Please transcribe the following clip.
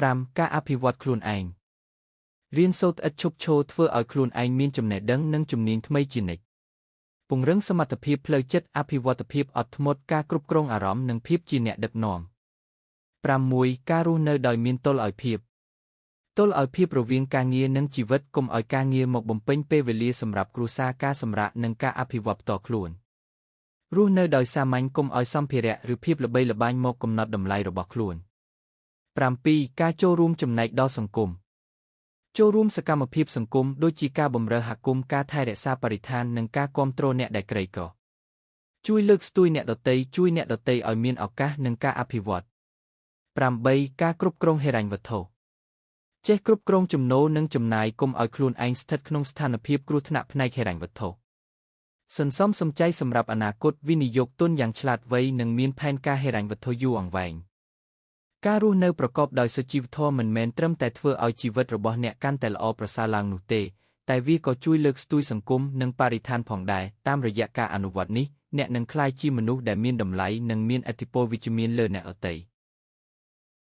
5. ការអភិវឌ្ឍខ្លួនឯងរៀនសូត្រឥតឈប់ឈរធ្វើឲ្យខ្លួនឯងមានចំណេះដឹងនិងជំនាញថ្មីជានិច្ចពង្រឹងសមត្ថភាពផ្លូវចិត្តអភិវឌ្ឍភាពអត់ធ្មត់ការគ្រប់គ្រងអារម្មណ៍និងភាពជាអ្នកដឹកនាំ 6. ការរស់នៅដោយមានតុល្យភាពទល់ឲ្យភាពរវាងការងារនិងជីវិតកុំឲ្យការងារមកបំពេញពេលវេលាសម្រាប់គ្រួសារការសម្រាកនិងការអភិវឌ្ឍផ្ទាល់ខ្លួនរស់នៅដោយសាមញ្ញកុំឲ្យសម្ភារៈឬភាពល្បីល្បាញមកកំណត់តម្លៃរបស់ខ្លួន 7. ការចូលរួមចំណែកដល់សង្គមចូលរួមសកម្មភាពសង្គមដូចជាការបម្រើសហគមន៍ការថែរក្សាបរិស្ថាននិងការគាំទ្រអ្នកដែលក្រីក្រជួយលើកស្ទួយអ្នកដទៃជួយអ្នកដទៃឲ្យមានឱកាសនិងការអភិវឌ្ឍ 8. ការគ្រប់គ្រងហិរញ្ញវត្ថុចេះគ្រប់គ្រងចំណូលនិងចំណាយកុំឲ្យខ្លួនឯងស្ថិតក្នុងស្ថានភាពគ្រោះថ្នាក់ផ្នែកហិរញ្ញវត្ថុសន្សំសំចៃសម្រាប់អនាគតវិនិយោគទុនយ៉ាងឆ្លាតវៃនិងមានផែនការហិរញ្ញវត្ថុយូរអង្វែងការរស់នៅប្រកបដោយសុជីវធម៌មិនមែនត្រឹមតែធ្វើឲ្យជីវិតរបស់អ្នកកាន់តែល្អប្រសើរឡើងនោះទេតែវាក៏ជួយលើកស្ទួយសង្គមនិងបរិស្ថានផងដែរតាមរយៈការអនុវត្តនេះអ្នកនឹងក្លាយជាមនុស្សដែលមានតម្លៃនិងមានឥទ្ធិពលវិជ្ជមានលើអ្នកដទៃ